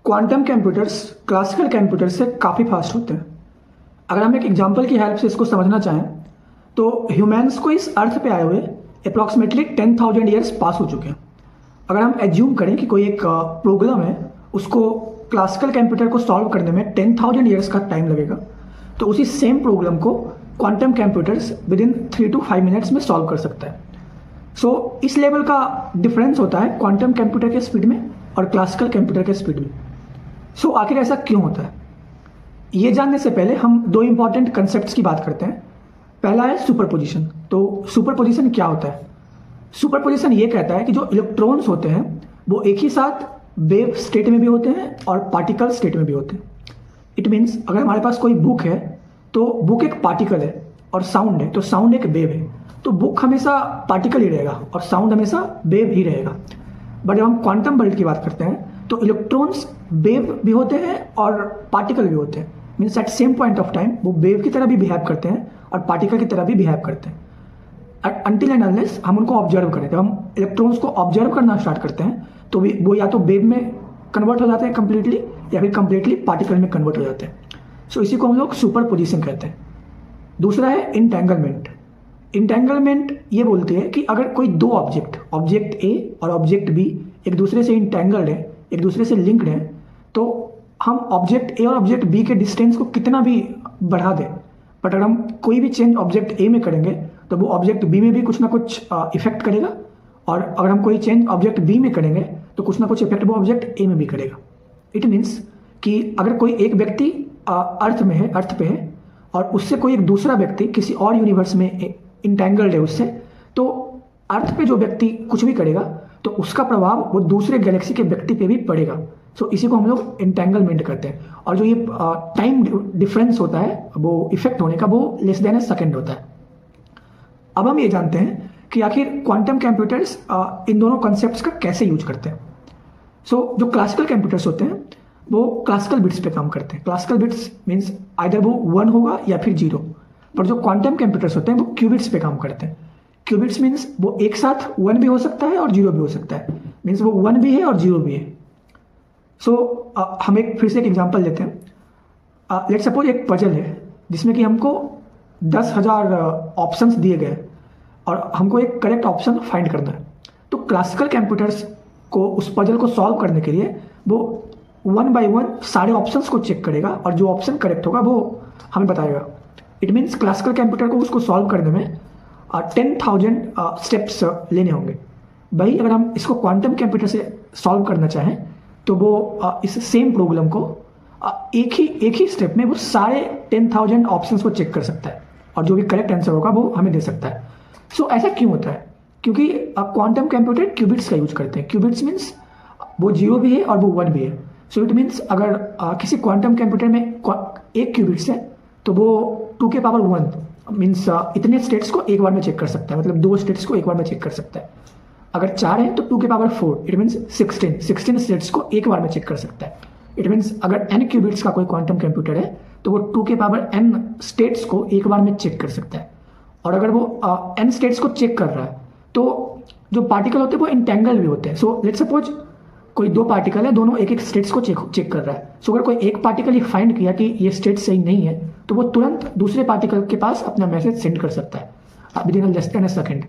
Quantum computers classical computer से काफ़ी fast होते हैं। अगर हम एक एग्जांपल की हेल्प से इसको समझना चाहें तो ह्यूमंस को इस अर्थ पे आए हुए अप्रॉक्सीमेटली 10,000 ईयर्स पास हो चुके हैं। अगर हम एज्यूम करें कि कोई एक प्रॉब्लम है, उसको क्लासिकल कंप्यूटर को सॉल्व करने में 10,000 ईयर्स का टाइम लगेगा, तो उसी सेम प्रॉब्लम को quantum computers with in 3 to 5 minutes में सॉल्व कर सकता है। सो इस लेवल का डिफरेंस होता है क्वांटम कंप्यूटर के स्पीड में और क्लासिकल कंप्यूटर के स्पीड में। सो आखिर ऐसा क्यों होता है, ये जानने से पहले हम दो इंपॉर्टेंट कंसेप्ट्स की बात करते हैं। पहला है सुपरपोजिशन। तो सुपरपोजिशन क्या होता है? सुपरपोजिशन ये कहता है कि जो इलेक्ट्रॉन्स होते हैं वो एक ही साथ वेव स्टेट में भी होते हैं और पार्टिकल स्टेट में भी होते हैं। इट मीन्स अगर हमारे पास कोई बुक है तो बुक एक पार्टिकल है और साउंड है तो साउंड एक वेव है, तो बुक हमेशा पार्टिकल ही रहेगा और साउंड हमेशा वेव ही रहेगा। बट जब हम क्वांटम वर्ल्ड की बात करते हैं तो इलेक्ट्रॉन्स वेव भी होते हैं और पार्टिकल भी होते हैं। Means at same point of time वो वेव की तरह भी बिहेव करते हैं और पार्टिकल की तरह भी बिहेव करते हैं अनटिल एंड अनलेस हम उनको ऑब्जर्व करें। जब हम इलेक्ट्रॉन्स को ऑब्जर्व करना स्टार्ट करते हैं तो वो या तो वेव में कन्वर्ट हो जाते हैं कम्प्लीटली या फिर कम्प्लीटली पार्टिकल में कन्वर्ट हो जाते हैं। सो इसी को हम लोग सुपरपोजिशन कहते हैं। दूसरा है इंटेंगलमेंट। इंटेंगलमेंट ये बोलती है कि अगर कोई दो ऑब्जेक्ट ए और ऑब्जेक्ट बी एक दूसरे से इंटेंगल्ड है, एक दूसरे से लिंक्ड है, तो हम ऑब्जेक्ट ए और ऑब्जेक्ट बी के डिस्टेंस को कितना भी बढ़ा दें, बट अगर हम कोई भी चेंज ऑब्जेक्ट ए में करेंगे तो वो ऑब्जेक्ट बी में भी कुछ ना कुछ इफेक्ट करेगा, और अगर हम कोई चेंज ऑब्जेक्ट बी में करेंगे तो कुछ ना कुछ इफेक्ट वो ऑब्जेक्ट ए में भी करेगा। इट मीन्स कि अगर कोई एक व्यक्ति अर्थ पे है और उससे कोई एक दूसरा व्यक्ति किसी और यूनिवर्स में इंटेंगल्ड है उससे, तो अर्थ पे जो व्यक्ति कुछ भी करेगा तो उसका प्रभाव वो दूसरे गैलेक्सी के व्यक्ति पे भी पड़ेगा। सो इसी को हम लोग इंटेंगलमेंट करते हैं। और जो ये टाइम डिफरेंस होता है वो इफेक्ट होने का वो लेस देन ए सेकेंड होता है। अब हम ये जानते हैं कि आखिर क्वांटम कंप्यूटर्स इन दोनों कॉन्सेप्ट्स का कैसे यूज करते हैं। सो जो क्लासिकल कंप्यूटर्स होते हैं वो क्लासिकल बिट्स पे काम करते हैं। क्लासिकल बिट्स मीन्स आइदर वो 1 होगा या फिर 0। पर जो क्वांटम कंप्यूटर्स होते हैं वो क्यूबिट्स पे काम करते हैं। क्यूबिट्स मीन्स वो एक साथ 1 भी हो सकता है और 0 भी हो सकता है। मीन्स वो 1 भी है और 0 भी है। सो हम फिर से एक एग्जांपल लेते हैं। लेट सपोज एक पजल है जिसमें कि हमको 10,000 ऑप्शंस दिए गए और हमको एक करेक्ट ऑप्शन फाइंड करना है। तो क्लासिकल कंप्यूटर्स को उस पजल को सॉल्व करने के लिए वो 1 by 1 सारे ऑप्शंस को चेक करेगा और जो ऑप्शन करेक्ट होगा वो हमें बताएगा। इट मीन्स क्लासिकल कंप्यूटर को उसको सॉल्व करने में 10,000 स्टेप्स लेने होंगे। वही अगर हम इसको क्वांटम कंप्यूटर से सॉल्व करना चाहें तो वो इस सेम प्रॉब्लम को एक ही स्टेप में वो सारे 10,000 ऑप्शंस को चेक कर सकता है और जो भी करेक्ट आंसर होगा वो हमें दे सकता है। सो ऐसा क्यों होता है? क्योंकि क्वांटम कंप्यूटर क्यूबिट्स का यूज करते हैं। क्यूबिट्स मीन्स वो 0 भी है और वो 1 भी है। सो इट मीन्स अगर किसी क्वांटम कंप्यूटर में एक क्यूबिट्स है तो वो 2 के पावर 1 मीन्स इतने स्टेट्स को एक बार में चेक कर सकता है, मतलब 2 स्टेट्स को एक बार में चेक कर सकता है। अगर 4 है तो 2 के पावर 4 इट मीन्स 16 स्टेट्स को एक बार में चेक कर सकता है। इट मीन्स अगर n क्यूबिट्स का कोई क्वांटम कंप्यूटर है तो वो 2 के पावर n स्टेट्स को एक बार में चेक कर सकता है। और अगर वो n स्टेट्स को चेक कर रहा है तो जो पार्टिकल होते हैं वो इंटेंगल भी होते हैं। सो लेट्स सपोज कोई 2 पार्टिकल है, दोनों एक स्टेट्स को चेक कर रहा है। सो अगर कोई एक पार्टिकल ये फाइंड किया कि ये स्टेट सही नहीं है तो वो तुरंत दूसरे पार्टिकल के पास अपना मैसेज सेंड कर सकता है with in less than a second.